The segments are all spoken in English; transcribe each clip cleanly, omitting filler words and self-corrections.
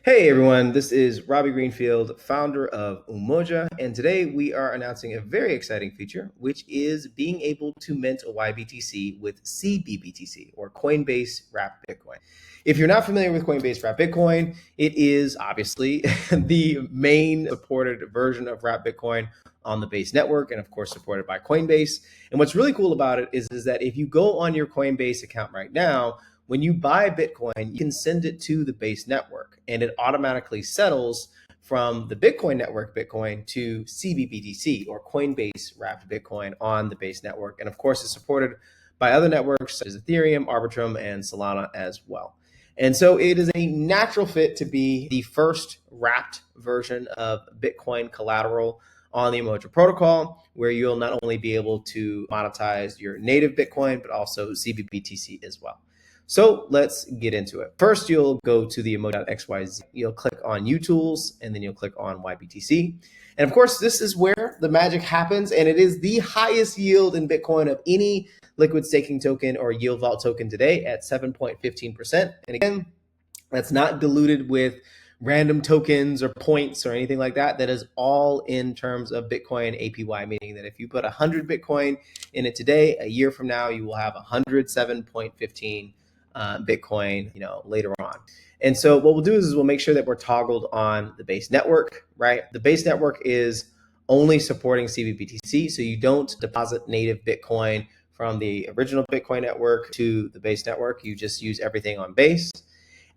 Hey everyone, this is Robbie Greenfield, founder of Umoja, and today we are announcing a very exciting feature, which is being able to mint a yBTC with cbBTC, or Coinbase Wrapped Bitcoin. If you're not familiar with Coinbase Wrapped Bitcoin, it is obviously the main supported version of Wrapped Bitcoin on the Base network, and of course supported by Coinbase. And what's really cool about it is that if you go on your Coinbase account right now, when you buy Bitcoin, you can send it to the Base network and it automatically settles from the Bitcoin network Bitcoin to cbBTC, or Coinbase Wrapped Bitcoin, on the Base network. And of course, it's supported by other networks such as Ethereum, Arbitrum, and Solana as well. And so it is a natural fit to be the first wrapped version of Bitcoin collateral on the Umoja Protocol, where you'll not only be able to monetize your native Bitcoin, but also cbBTC as well. So let's get into it. First, you'll go to the Umoja.xyz. You'll click on utools, and then you'll click on yBTC. And of course, this is where the magic happens, and it is the highest yield in Bitcoin of any liquid staking token or yield vault token today at 7.15%. And again, that's not diluted with random tokens or points or anything like that. That is all in terms of Bitcoin APY, meaning that if you put 100 Bitcoin in it today, a year from now, you will have 107.15 Bitcoin, later on. And so what we'll do is we'll make sure that we're toggled on the Base network, right? The Base network is only supporting cbBTC, so you don't deposit native Bitcoin from the original Bitcoin network to the Base network. You just use everything on Base.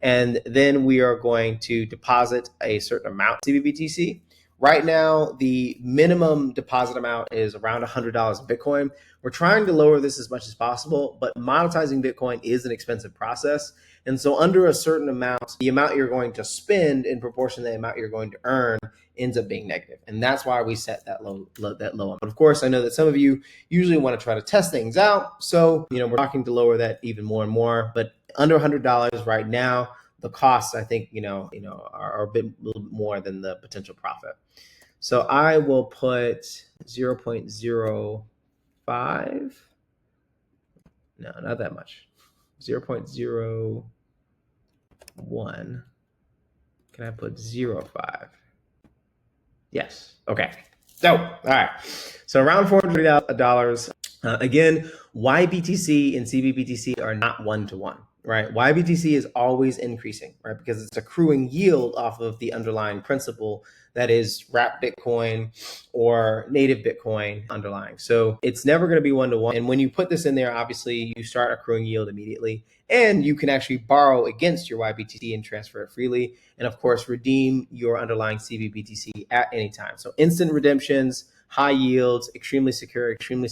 And then we are going to deposit a certain amount of cbBTC. Right now, the minimum deposit amount is around $100 in Bitcoin. We're trying to lower this as much as possible, but monetizing Bitcoin is an expensive process. And so under a certain amount, the amount you're going to spend in proportion to the amount you're going to earn ends up being negative. And that's why we set that low. But of course, I know that some of you usually want to try to test things out. So, we're talking to lower that even more and more, but under $100 right now. The costs, I think, are a little bit more than the potential profit. So I will put 0.05. No, not that much. 0.01. Can I put 0.5? Yes. Okay. So, all right. So around $400. Again, yBTC and cbBTC are not one-to-one. Right? yBTC is always increasing, right? Because it's accruing yield off of the underlying principle that is wrapped Bitcoin or native Bitcoin underlying. So it's never going to be one-to-one. And when you put this in there, obviously you start accruing yield immediately, and you can actually borrow against your yBTC and transfer it freely. And of course, redeem your underlying cbBTC at any time. So instant redemptions, high yields, extremely secure, extremely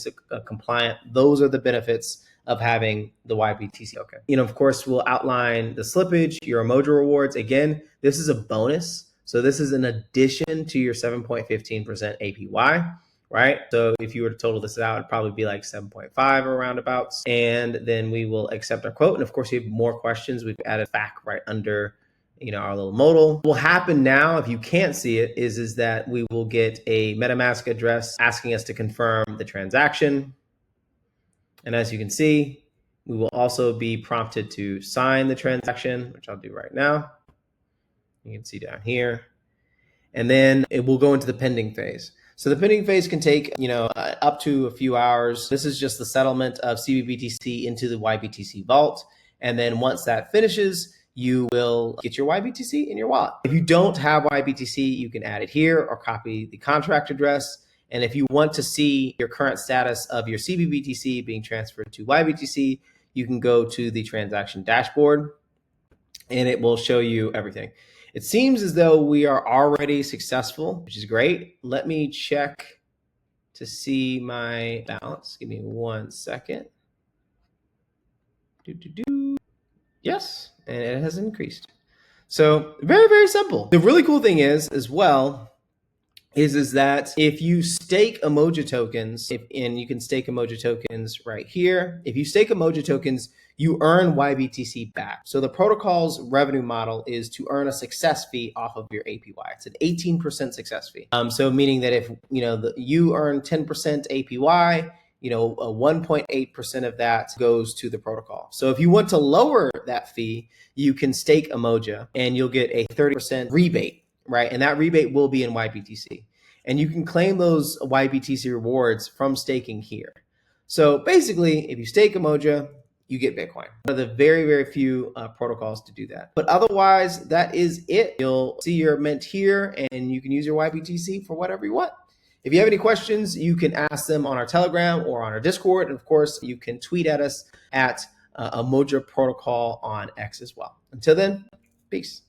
compliant. Those are the benefits of having the yBTC. Okay. Of course, we'll outline the slippage, your Umoja rewards. Again, this is a bonus. So this is an addition to your 7.15% APY, right? So if you were to total this out, it'd probably be like 7.5 or roundabouts. And then we will accept our quote. And of course, if you have more questions, we've added back right under our little modal. What will happen now, if you can't see it, is that we will get a MetaMask address asking us to confirm the transaction. And as you can see, we will also be prompted to sign the transaction, which I'll do right now. You can see down here. And then it will go into the pending phase. So the pending phase can take, up to a few hours. This is just the settlement of cbBTC into the yBTC vault. And then once that finishes, you will get your yBTC in your wallet. If you don't have yBTC, you can add it here or copy the contract address. And if you want to see your current status of your cbBTC being transferred to yBTC, you can go to the transaction dashboard and it will show you everything. It seems as though we are already successful, which is great. Let me check to see my balance. Give me 1 second. Yes, and it has increased. So very, very simple. The really cool thing is that if you stake Umoja tokens, and you can stake Umoja tokens right here. If you stake Umoja tokens, you earn yBTC back. So the protocol's revenue model is to earn a success fee off of your APY. It's an 18% success fee. So meaning that if you earn 10% APY 1.8% of that goes to the protocol. So if you want to lower that fee, you can stake Umoja and you'll get a 30% rebate, right? And that rebate will be in yBTC. And you can claim those yBTC rewards from staking here. So basically, if you stake Umoja, you get Bitcoin. One of the very, very few protocols to do that. But otherwise, that is it. You'll see your mint here and you can use your yBTC for whatever you want. If you have any questions, you can ask them on our Telegram or on our Discord. And of course, you can tweet at us at Umoja Protocol on X as well. Until then, peace.